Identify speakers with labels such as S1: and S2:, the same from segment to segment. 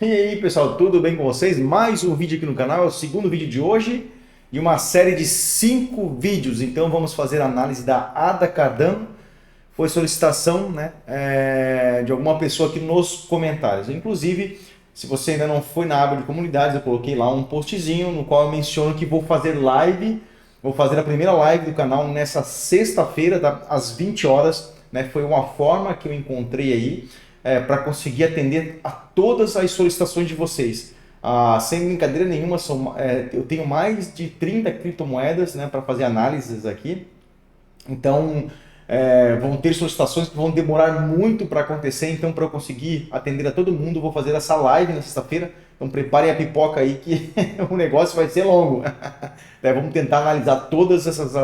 S1: E aí, pessoal, tudo bem com vocês? Mais um vídeo aqui no canal, é o segundo vídeo de hoje e uma série de 5 vídeos. Então vamos fazer a análise da Ada Cardano. Foi solicitação, né, de alguma pessoa aqui nos comentários. Inclusive, se você ainda não foi na aba de comunidades, eu coloquei lá um postzinho no qual eu menciono que vou fazer live, vou fazer a primeira live do canal nessa sexta-feira, às 20 horas. Né? Foi uma forma que eu encontrei aí para conseguir atender a todas as solicitações de vocês. Sem brincadeira nenhuma, eu tenho mais de 30 criptomoedas, né, para fazer análises aqui. Então, vão ter solicitações que vão demorar muito para acontecer. Então, para eu conseguir atender a todo mundo, vou fazer essa live na sexta-feira. Então, preparem a pipoca aí que o negócio vai ser longo. Vamos tentar analisar todas essas...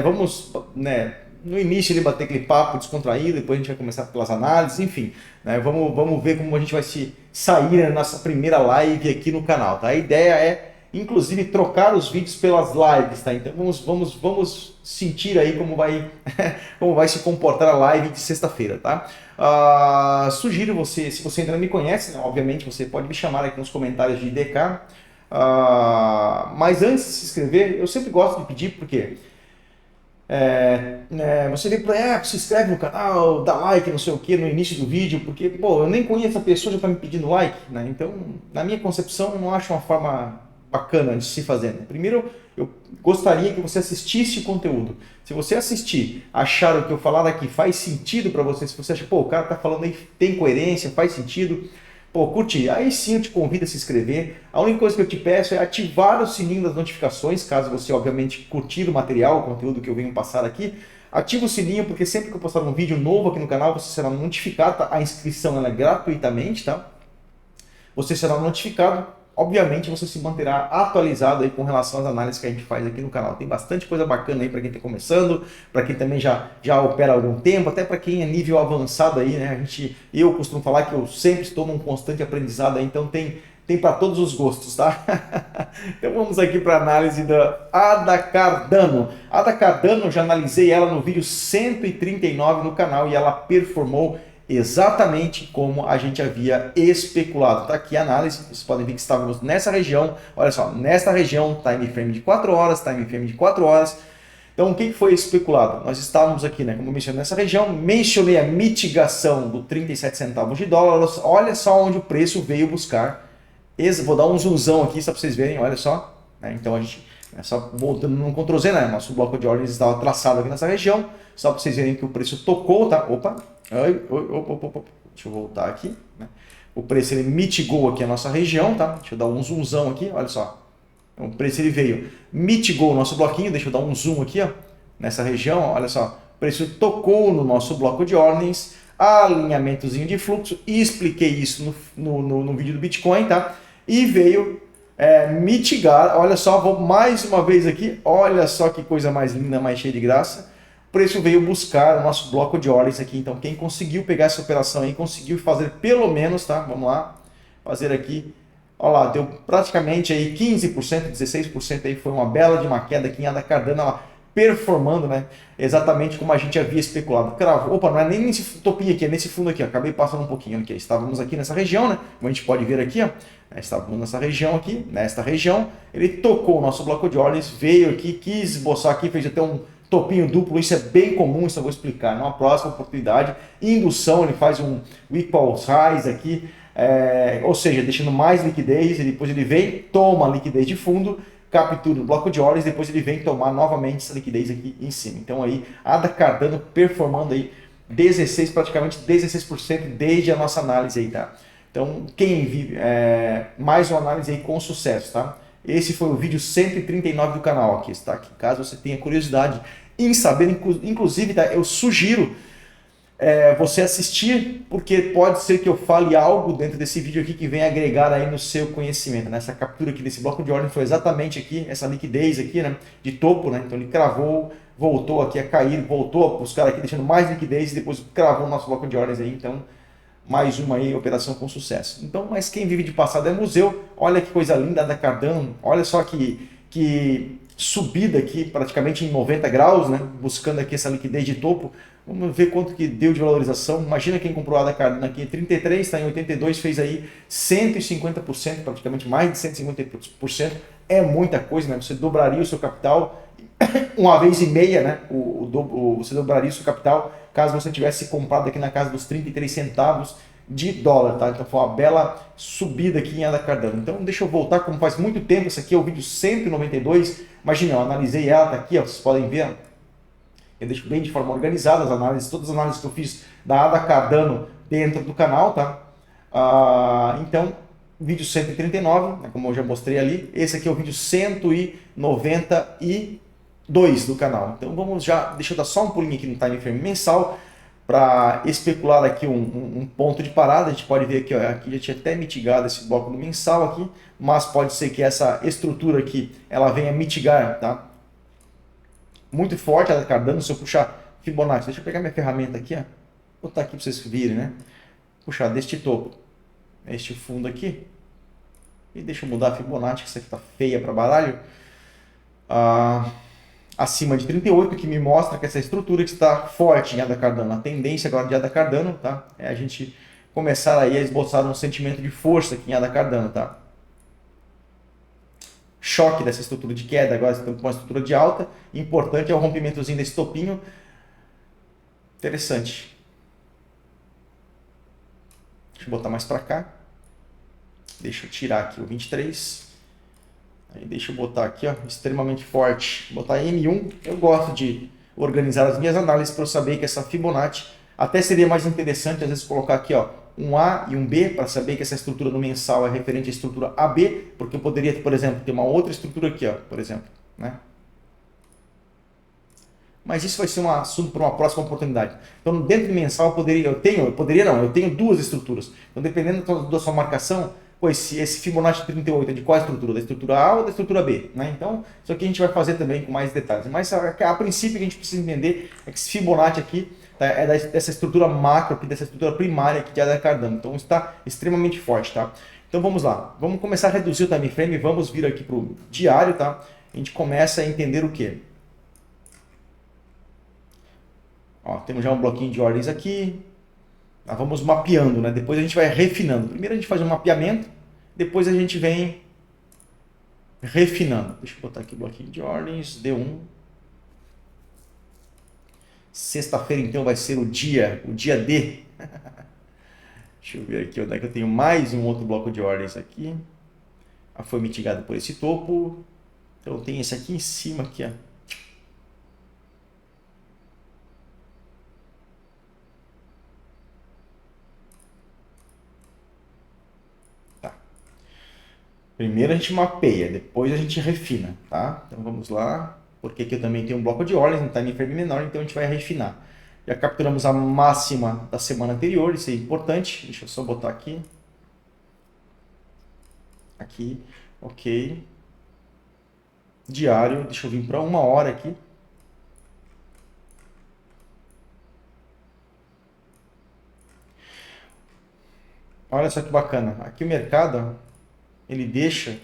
S1: vamos, né, no início ele bater aquele papo descontraído, depois a gente vai começar pelas análises, enfim. Né, vamos ver como a gente vai se sair na nossa primeira live aqui no canal. Tá? A ideia é, inclusive, trocar os vídeos pelas lives. Tá? Então vamos sentir aí como vai, como vai se comportar a live de sexta-feira. Tá? Sugiro você, se você ainda não me conhece, né, obviamente você pode me chamar aqui nos comentários de DK. Mas antes de se inscrever, eu sempre gosto de pedir, porque você vê, se inscreve no canal, dá like, não sei o que, no início do vídeo, porque, pô, eu nem conheço a pessoa, já está me pedindo like, né? Então, na minha concepção, eu não acho uma forma bacana de se fazer. Né? Primeiro, eu gostaria que você assistisse o conteúdo. Se você assistir, achar o que eu falar aqui faz sentido para você, se você acha, pô, o cara tá falando aí, tem coerência, faz sentido, pô, curti, aí sim eu te convido a se inscrever. A única coisa que eu te peço é ativar o sininho das notificações, caso você obviamente curtir o material, o conteúdo que eu venho passar aqui. Ativa o sininho, porque sempre que eu postar um vídeo novo aqui no canal, você será notificado, tá? A inscrição ela é gratuitamente, tá? Você será notificado. Obviamente você se manterá atualizado aí com relação às análises que a gente faz aqui no canal. Tem bastante coisa bacana aí para quem está começando, para quem também já opera há algum tempo, até para quem é nível avançado aí, né? Eu costumo falar que eu sempre estou num constante aprendizado aí, então tem para todos os gostos, tá? Então vamos aqui para a análise da Ada Cardano. A Ada Cardano, eu já analisei ela no vídeo 139 no canal e ela performou exatamente como a gente havia especulado. Tá aqui a análise, vocês podem ver que estávamos nessa região, olha só, nesta região, time frame de 4 horas, time frame de 4 horas. Então, o que foi especulado? Nós estávamos aqui, né, como eu mencionei, nessa região, mencionei a mitigação do 37 centavos de dólar, olha só onde o preço veio buscar. Vou dar um zoomzão aqui só para vocês verem, olha só. Então, a gente, só voltando no Ctrl Z, né, nosso bloco de ordens estava traçado aqui nessa região, só para vocês verem que o preço tocou, tá? Opa! Deixa eu voltar aqui. Né? O preço ele mitigou aqui a nossa região, tá? Deixa eu dar um zoomzão aqui, olha só. Então, o preço ele veio, mitigou o nosso bloquinho, deixa eu dar um zoom aqui, ó, nessa região, olha só. O preço tocou no nosso bloco de ordens, alinhamentozinho de fluxo, e expliquei isso no vídeo do Bitcoin, tá? E veio mitigar, olha só, vou mais uma vez aqui, olha só que coisa mais linda, mais cheia de graça. O preço veio buscar o nosso bloco de ordens aqui. Então, quem conseguiu pegar essa operação aí, conseguiu fazer pelo menos, tá? Vamos lá, fazer aqui. Olha lá, deu praticamente aí 15%, 16% aí, foi uma bela de uma queda aqui em Ada Cardano, ela performando, né? Exatamente como a gente havia especulado. Opa, não é nem nesse topinho aqui, é nesse fundo aqui, ó. Acabei passando um pouquinho aqui. Estávamos aqui nessa região, né? Como a gente pode ver aqui, ó. Estávamos nessa região aqui, nesta região. Ele tocou o nosso bloco de ordens, veio aqui, quis esboçar aqui, fez até um topinho duplo, isso é bem comum, isso eu vou explicar numa próxima oportunidade. Indução, ele faz um equal size aqui, ou seja, deixando mais liquidez, e depois ele vem, toma liquidez de fundo, captura o bloco de ordens, depois ele vem tomar novamente essa liquidez aqui em cima. Então aí, Ada Cardano performando aí 16, praticamente 16% desde a nossa análise aí, tá? Então, quem vive mais uma análise aí com sucesso, tá? Esse foi o vídeo 139 do canal aqui, tá? Caso você tenha curiosidade em saber, inclusive, tá? Eu sugiro você assistir, porque pode ser que eu fale algo dentro desse vídeo aqui que venha agregar aí no seu conhecimento. Né? Essa captura aqui desse bloco de ordem foi exatamente aqui, essa liquidez aqui, né? De topo, né? Então ele cravou, voltou aqui a cair, voltou a buscar aqui, deixando mais liquidez e depois cravou o nosso bloco de ordens aí, então mais uma aí, operação com sucesso. Então, mas quem vive de passado é museu. Olha que coisa linda da Cardano. Olha só que subida aqui, praticamente em 90 graus, né? Buscando aqui essa liquidez de topo. Vamos ver quanto que deu de valorização. Imagina quem comprou a ADA Cardano aqui em 33, está em 82, fez aí 150%, praticamente mais de 150%. É muita coisa, né? Você dobraria o seu capital uma vez e meia, né? Você dobraria o seu capital caso você tivesse comprado aqui na casa dos 33 centavos de dólar, tá? Então foi uma bela subida aqui em ADA Cardano. Então deixa eu voltar, como faz muito tempo, esse aqui é o vídeo 192. Imagina, eu analisei ela, tá aqui, ó, vocês podem ver. Eu deixo bem de forma organizada as análises, todas as análises que eu fiz da ADA Cardano dentro do canal, tá? Então, vídeo 139, né, como eu já mostrei ali. Esse aqui é o vídeo 192 do canal. Então vamos já, deixa eu dar só um pulinho aqui no time frame mensal para especular aqui um ponto de parada. A gente pode ver aqui, ó, aqui já tinha até mitigado esse bloco no mensal aqui, mas pode ser que essa estrutura aqui ela venha mitigar, tá? Muito forte a Cardano. Se eu puxar Fibonacci, deixa eu pegar minha ferramenta aqui, ó, botar aqui para vocês virem, né? Puxar deste topo, este fundo aqui, e deixa eu mudar a Fibonacci, que isso aqui tá feia para baralho, acima de 38, que me mostra que essa estrutura que está forte em ADA Cardano. A tendência agora de ADA Cardano, tá? É a gente começar aí a esboçar um sentimento de força aqui em ADA Cardano, tá? Choque dessa estrutura de queda, agora estamos com uma estrutura de alta. Importante é o rompimentozinho desse topinho. Interessante. Deixa eu botar mais para cá. Deixa eu tirar aqui o 23. Aí deixa eu botar aqui, ó, extremamente forte. Vou botar M1. Eu gosto de organizar as minhas análises para eu saber que essa Fibonacci até seria mais interessante às vezes colocar aqui, ó, um A e um B, para saber que essa estrutura no mensal é referente à estrutura AB, porque eu poderia, por exemplo, ter uma outra estrutura aqui, ó, por exemplo, né? Mas isso vai ser um assunto para uma próxima oportunidade. Então, dentro do mensal, eu tenho duas estruturas. Então, dependendo da sua marcação, pô, esse Fibonacci 38 é de qual estrutura? Da estrutura A ou da estrutura B? Né? Então, isso aqui a gente vai fazer também com mais detalhes. Mas, a princípio, o que a gente precisa entender é que esse Fibonacci aqui é dessa estrutura macro, aqui, dessa estrutura primária aqui de ADA Cardano. Então está extremamente forte, tá? Então vamos lá, vamos começar a reduzir o time frame, vamos vir aqui para o diário, tá? A gente começa a entender o que? Ó, temos já um bloquinho de ordens aqui, tá? Vamos mapeando, né? Depois a gente vai refinando. Primeiro a gente faz um mapeamento, depois a gente vem refinando. Deixa eu botar aqui o bloquinho de ordens, D1. Sexta-feira, então, vai ser o dia D. Deixa eu ver aqui onde é que eu tenho mais um outro bloco de ordens aqui. Foi mitigado por esse topo. Então, tem esse aqui em cima, aqui, ó. Tá. Primeiro a gente mapeia, depois a gente refina, tá? Então, vamos lá. Porque aqui eu também tenho um bloco de ordens, um time frame menor, então a gente vai refinar. Já capturamos a máxima da semana anterior, isso é importante. Deixa eu só botar aqui. Aqui, ok. Diário, deixa eu vir para 1 hora aqui. Olha só que bacana. Aqui o mercado, ele deixa,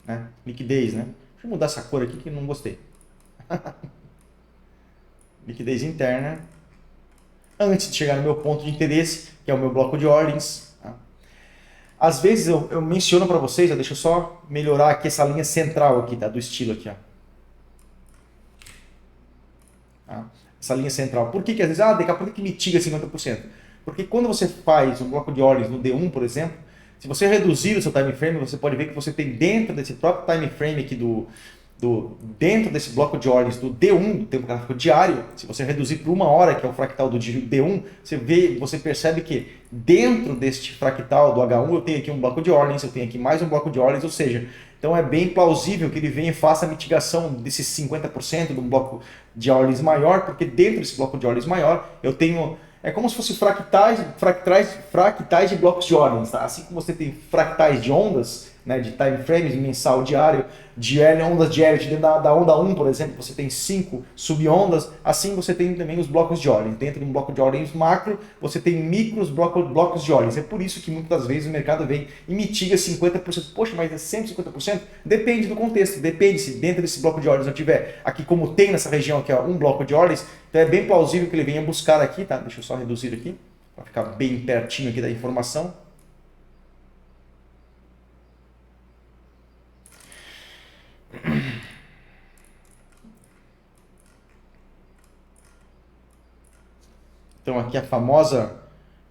S1: né, liquidez, né? Deixa eu mudar essa cor aqui que eu não gostei. Liquidez interna. Antes de chegar no meu ponto de interesse, que é o meu bloco de ordens. Tá? Às vezes eu menciono para vocês, deixa eu só melhorar aqui essa linha central aqui, tá? Do estilo aqui, ó. Tá? Essa linha central. Por que às vezes, daqui a pouco que mitiga 50%? Porque quando você faz um bloco de ordens no D1, por exemplo, se você reduzir o seu time frame, você pode ver que você tem dentro desse próprio time frame aqui dentro desse bloco de ordens do D1, do tempo gráfico diário, se você reduzir por 1 hora, que é o fractal do D1, você percebe que dentro deste fractal do H1 eu tenho aqui um bloco de ordens, eu tenho aqui mais um bloco de ordens, ou seja, então é bem plausível que ele venha e faça a mitigação desses 50% de um bloco de ordens maior, porque dentro desse bloco de ordens maior eu tenho... É como se fosse fractais de blocos de ordens, tá? Assim como você tem fractais de ondas, né, de time frames, mensal, diário, ondas diárias. Dentro da onda 1, por exemplo, você tem 5 subondas, assim você tem também os blocos de ordens. Dentro de um bloco de ordens macro, você tem micros blocos de ordens. É por isso que muitas vezes o mercado vem e mitiga 50%. Poxa, mas é 150%? Depende do contexto, depende se dentro desse bloco de ordens eu tiver aqui, como tem nessa região aqui, ó, um bloco de ordens, então é bem plausível que ele venha buscar aqui, tá? Deixa eu só reduzir aqui, para ficar bem pertinho aqui da informação. Então aqui a famosa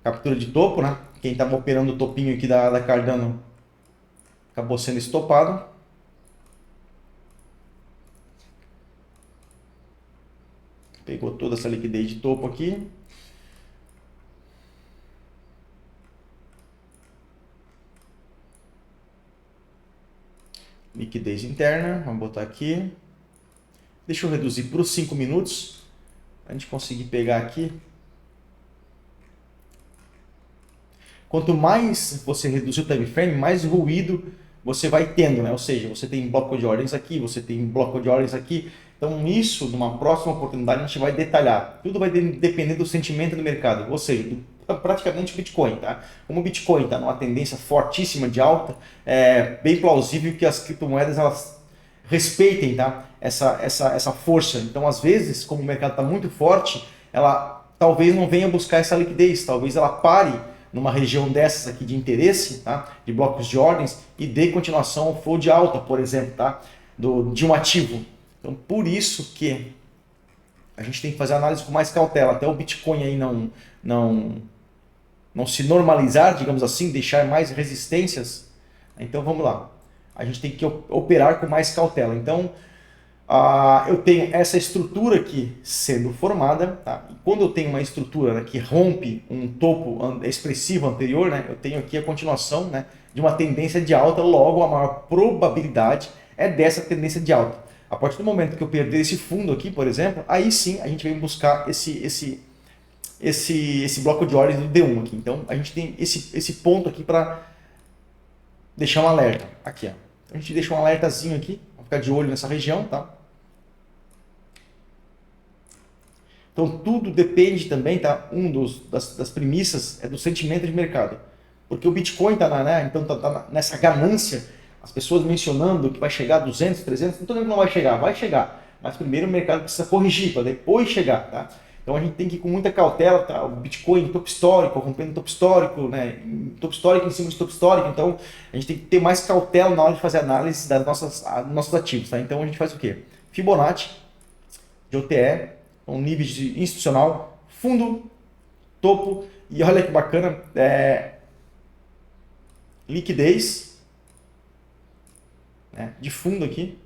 S1: captura de topo, né? Quem estava operando o topinho aqui da Cardano acabou sendo estopado. Pegou toda essa liquidez de topo aqui. Liquidez interna, vamos botar aqui. Deixa eu reduzir para os 5 minutos, a gente conseguir pegar aqui. Quanto mais você reduzir o time frame, mais ruído você vai tendo, né? Ou seja, você tem bloco de ordens aqui, você tem bloco de ordens aqui. Então isso, numa próxima oportunidade, a gente vai detalhar. Tudo vai depender do sentimento do mercado, ou seja, praticamente o Bitcoin, tá? Como o Bitcoin está numa tendência fortíssima de alta, é bem plausível que as criptomoedas elas respeitem, tá? essa força. Então, às vezes, como o mercado está muito forte, ela talvez não venha buscar essa liquidez, talvez ela pare numa região dessas aqui de interesse, tá? De blocos de ordens, e dê continuação ao flow de alta, por exemplo, tá? De um ativo. Então, por isso que a gente tem que fazer a análise com mais cautela, até o Bitcoin aí não se normalizar, digamos assim, deixar mais resistências. Então vamos lá, a gente tem que operar com mais cautela. Então eu tenho essa estrutura aqui sendo formada, tá? E quando eu tenho uma estrutura, né, que rompe um topo expressivo anterior, né, eu tenho aqui a continuação, né, de uma tendência de alta, logo a maior probabilidade é dessa tendência de alta. A partir do momento que eu perder esse fundo aqui, por exemplo, aí sim a gente vem buscar esse bloco de ordens do D1 aqui. Então a gente tem esse ponto aqui para deixar um alerta. Aqui, ó. A gente deixa um alertazinho aqui, vamos ficar de olho nessa região, tá? Então tudo depende também, tá? Das premissas é do sentimento de mercado. Porque o Bitcoin está então tá nessa ganância, as pessoas mencionando que vai chegar a 200, 300, não estou dizendo que não vai chegar. Mas primeiro o mercado precisa corrigir para depois chegar, tá? Então a gente tem que ir com muita cautela, tá? O Bitcoin em topo histórico, rompendo topo histórico, né? Topo histórico em cima de topo histórico, então a gente tem que ter mais cautela na hora de fazer análise dos nossos ativos, tá? Então a gente faz o quê? Fibonacci, de OTE, um nível de institucional, fundo, topo, e olha que bacana, liquidez, né? De fundo aqui.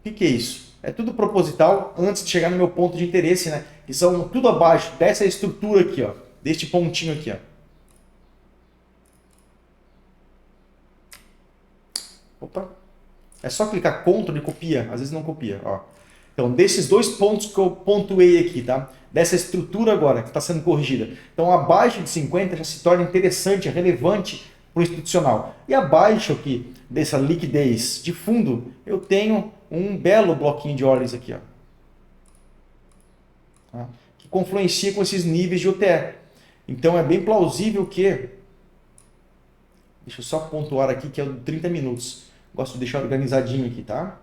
S1: O que é isso? É tudo proposital antes de chegar no meu ponto de interesse, né? Que são tudo abaixo dessa estrutura aqui, ó, deste pontinho aqui, ó. Opa. É só clicar Ctrl e copia, às vezes não copia, ó. Então, desses dois pontos que eu pontuei aqui, tá? Dessa estrutura agora que está sendo corrigida. Então, abaixo de 50 já se torna interessante, relevante para o institucional. E abaixo aqui dessa liquidez de fundo, eu tenho um belo bloquinho de ordens aqui, ó, tá? Que confluencia com esses níveis de OTE. Então é bem plausível que, deixa eu só pontuar aqui que é o de 30 minutos, gosto de deixar organizadinho aqui, tá?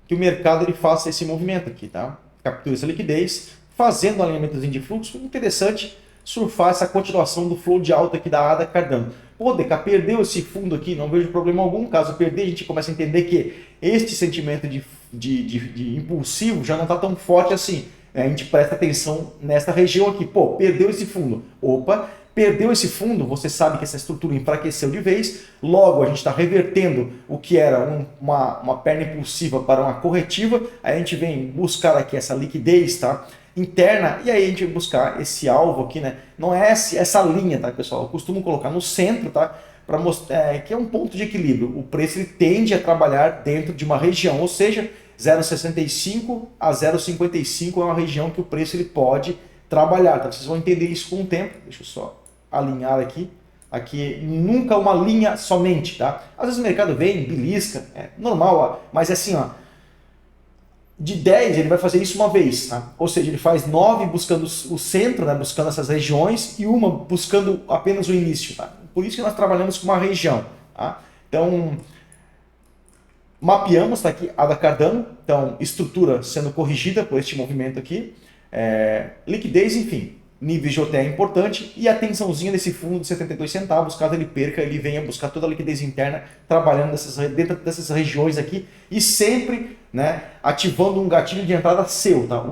S1: Que o mercado ele faça esse movimento aqui, tá? Captura essa liquidez, fazendo um alinhamentozinho de fluxo, interessante surfar essa continuação do flow de alta aqui da ADA Cardano. Pô, DK, perdeu esse fundo aqui, não vejo problema algum. Caso perder, a gente começa a entender que este sentimento de impulsivo já não está tão forte assim. A gente presta atenção nesta região aqui. Pô, perdeu esse fundo. Opa, perdeu esse fundo, você sabe que essa estrutura enfraqueceu de vez, logo a gente está revertendo o que era uma perna impulsiva para uma corretiva, aí a gente vem buscar aqui essa liquidez, tá? Interna, e aí a gente vai buscar esse alvo aqui, né? Não é essa linha, tá, pessoal? Eu costumo colocar no centro, tá? Para mostrar que é um ponto de equilíbrio. O preço ele tende a trabalhar dentro de uma região, ou seja, 0,65 a 0,55 é uma região que o preço ele pode trabalhar, tá? Vocês vão entender isso com o tempo. Deixa eu só alinhar aqui aqui nunca uma linha somente, tá? Às vezes o mercado vem, belisca, é normal, ó, mas assim, ó, de 10 ele vai fazer isso uma vez, tá? Ou seja, ele faz 9 buscando o centro, né, buscando essas regiões, e uma buscando apenas o início, tá? Por isso que nós trabalhamos com uma região, tá? Então, mapeamos, tá aqui, ADA Cardano, então estrutura sendo corrigida por este movimento aqui, liquidez, enfim, níveis de OTE é importante, e a tensãozinha desse fundo de 72 centavos, caso ele perca, ele venha buscar toda a liquidez interna, trabalhando dentro dessas regiões aqui, e sempre, né, ativando um gatilho de entrada seu, tá?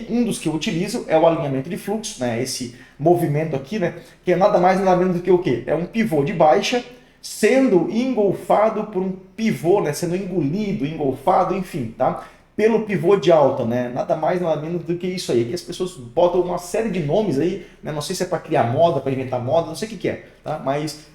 S1: Um dos que eu utilizo é o alinhamento de fluxo, né, esse movimento aqui, né, que é nada mais nada menos do que o quê? É um pivô de baixa, sendo engolfado por um pivô, né, sendo engolido, engolfado, enfim, tá? Pelo pivô de alta, né? Nada mais, nada menos do que isso aí. Que as pessoas botam uma série de nomes aí, né? Não sei se é para criar moda, para inventar moda, não sei o que é, tá? Mas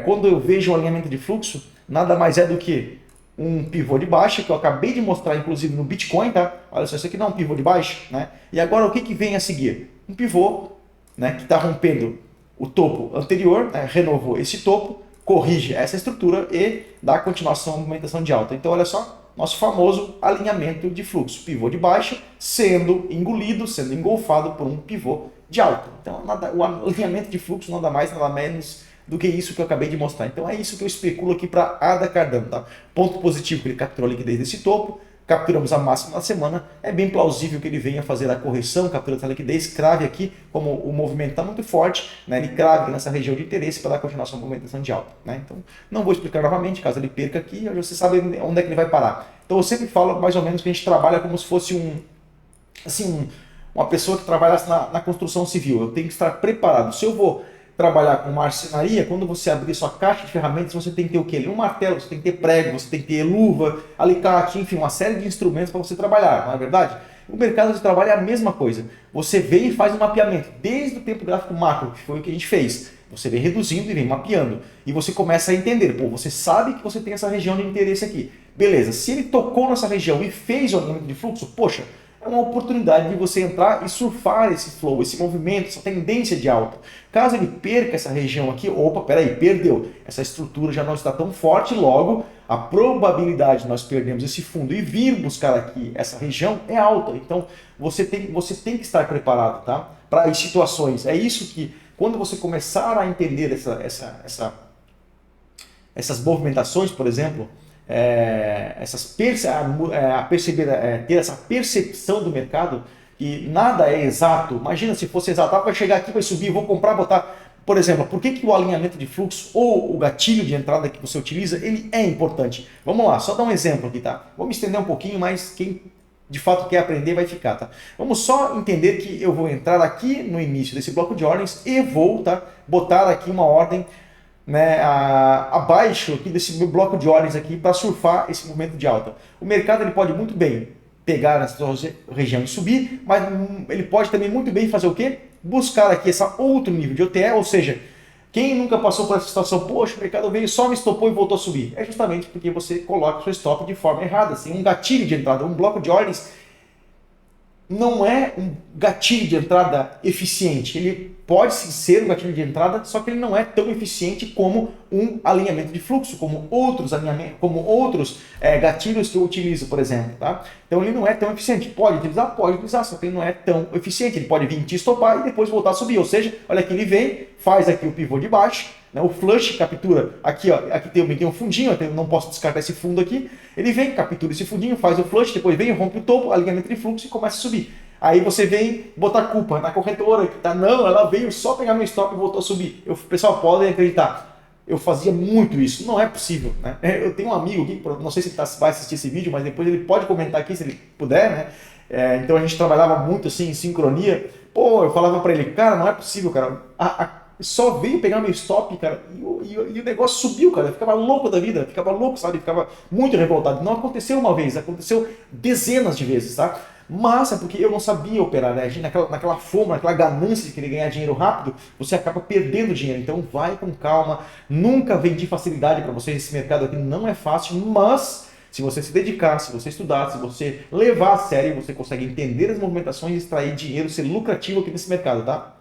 S1: quando eu vejo um alinhamento de fluxo, nada mais é do que um pivô de baixa, que eu acabei de mostrar, inclusive, no Bitcoin, tá? Olha só, isso aqui não é um pivô de baixa, né? E agora o que vem a seguir? Um pivô, né? Que está rompendo o topo anterior, né? Renovou esse topo, corrige essa estrutura e dá continuação à movimentação de alta. Então, olha só, nosso famoso alinhamento de fluxo, pivô de baixa sendo engolido, sendo engolfado por um pivô de alta. Então, o alinhamento de fluxo nada mais, nada menos do que isso que eu acabei de mostrar. Então, é isso que eu especulo aqui para ADA Cardano. Tá? Ponto positivo que ele capturou a liquidez desse topo, capturamos a máxima na semana, é bem plausível que ele venha fazer a correção, captura essa liquidez, crave aqui, como o movimento está muito forte, né, ele crave nessa região de interesse para dar continuação à movimentação de alta. Né? Então, não vou explicar novamente, caso ele perca aqui, você sabe onde é que ele vai parar. Então, eu sempre falo mais ou menos que a gente trabalha como se fosse uma pessoa que trabalhasse na construção civil. Eu tenho que estar preparado. Se eu vou trabalhar com marcenaria, quando você abrir sua caixa de ferramentas, você tem que ter o quê? Um martelo, você tem que ter prego, você tem que ter luva, alicate, enfim, uma série de instrumentos para você trabalhar, não é verdade? O mercado de trabalho é a mesma coisa. Você vem e faz um mapeamento, desde o tempo gráfico macro, que foi o que a gente fez. Você vem reduzindo e vem mapeando. E você começa a entender, pô, você sabe que você tem essa região de interesse aqui. Beleza, se ele tocou nessa região e fez o alinhamento de fluxo, poxa, é uma oportunidade de você entrar e surfar esse flow, esse movimento, essa tendência de alta. Caso ele perca essa região aqui, opa, peraí, perdeu. Essa estrutura já não está tão forte, logo a probabilidade de nós perdermos esse fundo e vir buscar aqui essa região é alta. Então você tem que estar preparado, tá? Para as situações. É isso que, quando você começar a entender essas movimentações, por exemplo, ter essa percepção do mercado, que nada é exato. Imagina se fosse exato, vai chegar aqui, vai subir, vou comprar, botar. Por exemplo, por que o alinhamento de fluxo ou o gatilho de entrada que você utiliza, ele é importante? Vamos lá, só dar um exemplo aqui, tá? Vou me estender um pouquinho, mas quem de fato quer aprender vai ficar, tá? Vamos só entender que eu vou entrar aqui no início desse bloco de ordens e vou, tá, botar aqui uma ordem, né, abaixo aqui desse meu bloco de ordens aqui para surfar esse movimento de alta. O mercado ele pode muito bem pegar essa região e subir, mas ele pode também muito bem fazer o quê? Buscar aqui esse outro nível de OTE, ou seja, quem nunca passou por essa situação, poxa, o mercado veio, só me estopou e voltou a subir? É justamente porque você coloca o seu stop de forma errada, assim, um gatilho de entrada, um bloco de ordens não é um gatilho de entrada eficiente. Ele pode sim ser um gatilho de entrada, só que ele não é tão eficiente como um alinhamento de fluxo, como outros alinhamentos, como outros gatilhos que eu utilizo, por exemplo. Tá? Então ele não é tão eficiente. Pode utilizar, só que ele não é tão eficiente. Ele pode vir te estopar e depois voltar a subir. Ou seja, olha aqui, ele vem, faz aqui o pivô de baixo, né? O flush captura, aqui, ó, aqui tem um fundinho, eu não posso descartar esse fundo aqui. Ele vem, captura esse fundinho, faz o flush, depois vem, rompe o topo, alinhamento de fluxo e começa a subir. Aí você vem botar culpa na corretora, que tá, não, ela veio só pegar meu stop e voltou a subir. Pessoal, podem acreditar, eu fazia muito isso, não é possível. Né? Eu tenho um amigo aqui, não sei se ele vai assistir esse vídeo, mas depois ele pode comentar aqui se ele puder, né? Então a gente trabalhava muito assim, em sincronia. Pô, eu falava para ele, cara, não é possível, cara. Só veio pegar meu stop, cara, e o negócio subiu, cara. Eu ficava louco da vida, ficava louco, sabe? Ficava muito revoltado. Não aconteceu uma vez, aconteceu dezenas de vezes, tá? Mas é porque eu não sabia operar, né? Naquela fome, naquela ganância de querer ganhar dinheiro rápido, você acaba perdendo dinheiro. Então vai com calma, nunca vendi facilidade para vocês. Esse mercado aqui não é fácil, mas se você se dedicar, se você estudar, se você levar a sério, você consegue entender as movimentações e extrair dinheiro, ser lucrativo aqui nesse mercado, tá?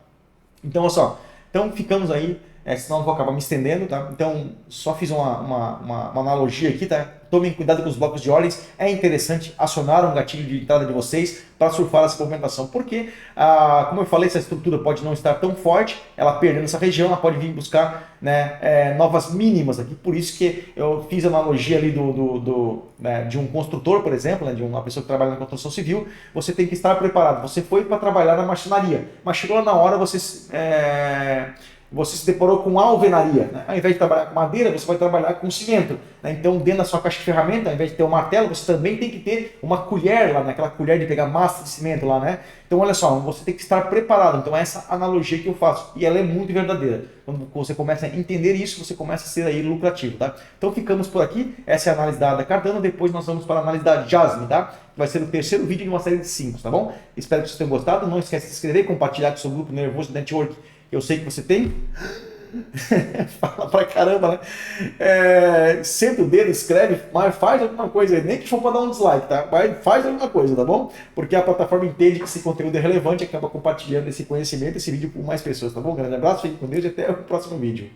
S1: Então, olha só. Então ficamos aí senão eu vou acabar me estendendo, tá? Então, só fiz uma analogia aqui, tá? Tomem cuidado com os blocos de ordens, é interessante acionar um gatilho de entrada de vocês para surfar essa movimentação, porque, como eu falei, essa estrutura pode não estar tão forte, ela perdendo essa região, ela pode vir buscar, né, novas mínimas aqui, por isso que eu fiz a analogia ali né, de um construtor, por exemplo, né, de uma pessoa que trabalha na construção civil, você tem que estar preparado, você foi para trabalhar na marcenaria, mas chegou lá na hora, você se deparou com alvenaria. Né? Ao invés de trabalhar com madeira, você vai trabalhar com cimento. Né? Então, dentro da sua caixa de ferramenta, ao invés de ter um martelo, você também tem que ter uma colher lá, naquela colher de pegar massa de cimento lá, né? Então, olha só, você tem que estar preparado. Então, essa analogia que eu faço. E ela é muito verdadeira. Quando você começa a entender isso, você começa a ser aí lucrativo, tá? Então, ficamos por aqui. Essa é a análise da Cardano. Depois nós vamos para a análise da Jasmine, tá? Vai ser o terceiro vídeo de uma série de 5, tá bom? Espero que vocês tenham gostado. Não esquece de se inscrever, compartilhar com o seu grupo Nervoso Network. Eu sei que você tem. Fala pra caramba, né? Senta o dedo, escreve, mas faz alguma coisa aí. Nem que for pra dar um dislike, tá? Mas faz alguma coisa, tá bom? Porque a plataforma entende que esse conteúdo é relevante e acaba compartilhando esse conhecimento, esse vídeo com mais pessoas, tá bom? Um grande abraço, fique com Deus e até o próximo vídeo.